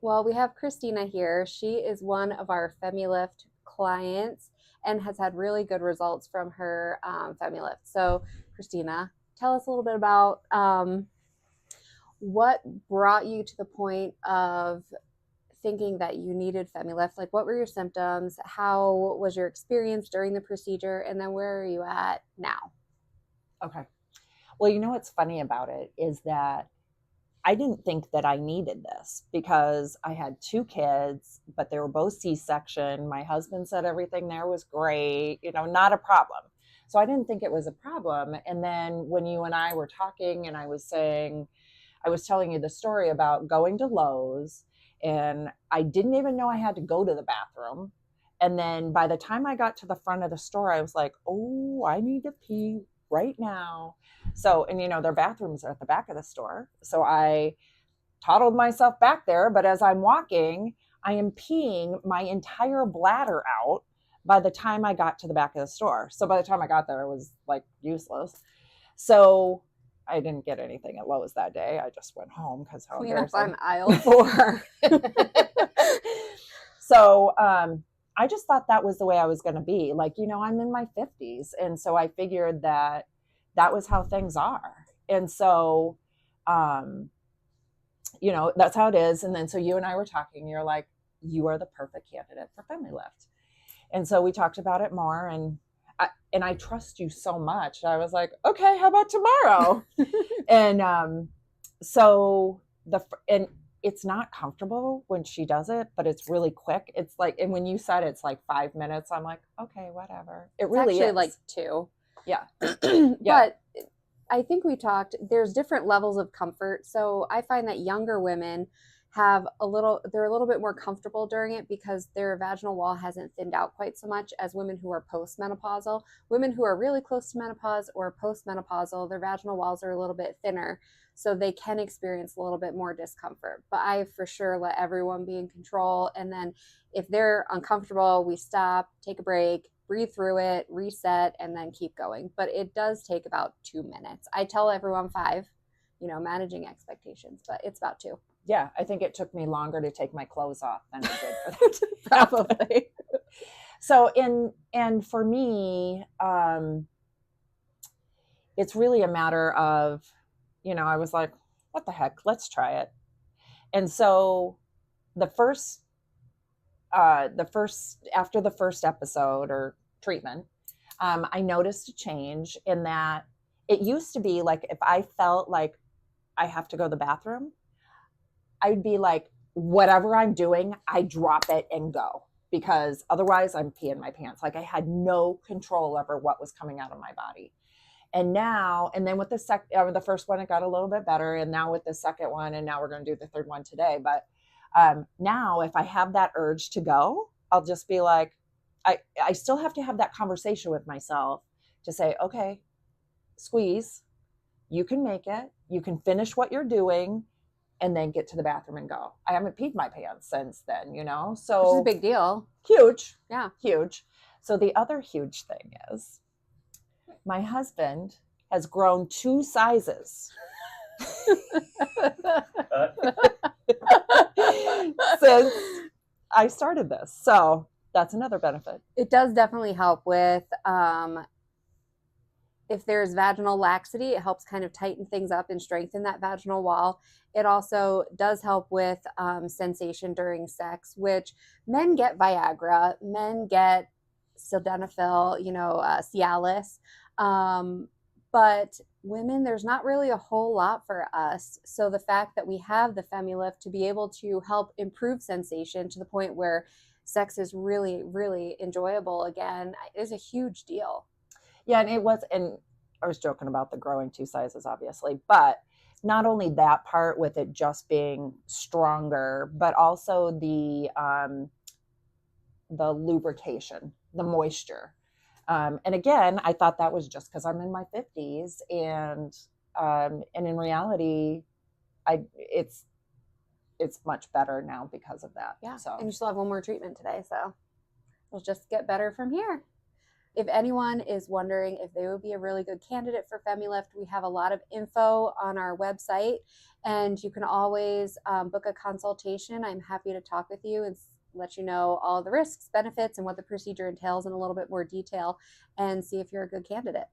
Well, we have Kristina here. She is one of our FemiLift clients and has had really good results from her FemiLift. So, Kristina, tell us a little bit about what brought you to the point of thinking that you needed FemiLift. Like, what were your symptoms? How was your experience during the procedure? And then where are you at now? Okay. Well, what's funny about it is that I didn't think that I needed this because I had two kids, but they were both C-section. My husband said everything there was great, not a problem. So I didn't think it was a problem. And then when you and I were talking and I was telling you the story about going to Lowe's, and I didn't even know I had to go to the bathroom. And then by the time I got to the front of the store, I was like, oh, I need to pee right now. So, and their bathrooms are at the back of the store. So I toddled myself back there. But as I'm walking, I am peeing my entire bladder out by the time I got to the back of the store. So by the time I got there, it was like useless. So I didn't get anything at Lowe's that day. I just went home because how Clean up embarrassing. on aisle 4. So I just thought that was the way I was going to be. Like, I'm in my 50s. And so I figured that was how things are. And so, that's how it is. And then so you and I were talking, you're like, you are the perfect candidate for FemiLift. And so we talked about it more, and I trust you so much. I was like, okay, how about tomorrow? And so it's not comfortable when she does it, but it's really quick. It's like, and when you said it's like 5 minutes, I'm like, okay, whatever. It really actually is like 2. Yeah. But I think we talked, there's different levels of comfort. So I find that younger women they're a little bit more comfortable during it because their vaginal wall hasn't thinned out quite so much as women who are postmenopausal. Women who are really close to menopause or postmenopausal, their vaginal walls are a little bit thinner, so they can experience a little bit more discomfort. But I for sure let everyone be in control. And then if they're uncomfortable, we stop, take a break, breathe through it, reset, and then keep going. But it does take about 2 minutes. I tell everyone 5, managing expectations, but it's about 2. Yeah, I think it took me longer to take my clothes off than it did for that to probably. So and for me, it's really a matter of, I was like, what the heck, let's try it. And so the first after the first episode or treatment, I noticed a change in that it used to be like if I felt like I have to go to the bathroom, I'd be like, whatever I'm doing, I drop it and go, because otherwise I'm peeing my pants. Like I had no control over what was coming out of my body. And then with the first one, it got a little bit better. And now with the second one, and now we're going to do the third one today. But now if I have that urge to go, I'll just be like, I still have to have that conversation with myself to say, okay, squeeze, you can make it, you can finish what you're doing, and then get to the bathroom and go. I haven't peed my pants since then, so. Which is a big deal. Huge. Yeah. Huge. So the other huge thing is my husband has grown 2 sizes since I started this. So that's another benefit. It does definitely help with if there's vaginal laxity, it helps kind of tighten things up and strengthen that vaginal wall. It also does help with sensation during sex, which men get Viagra, men get sildenafil, Cialis. But women, there's not really a whole lot for us. So the fact that we have the FemiLift to be able to help improve sensation to the point where sex is really, really enjoyable again is a huge deal. Yeah, and I was joking about the growing 2 sizes, obviously, but not only that part with it just being stronger, but also the lubrication, the moisture. And again, I thought that was just because I'm in my 50s, and in reality, it's much better now because of that. Yeah. So. And you still have one more treatment today, so it'll just get better from here. if anyone is wondering if they would be a really good candidate for FemiLift, we have a lot of info on our website, and you can always book a consultation. I'm happy to talk with you and let you know all the risks, benefits, and what the procedure entails in a little bit more detail and see if you're a good candidate.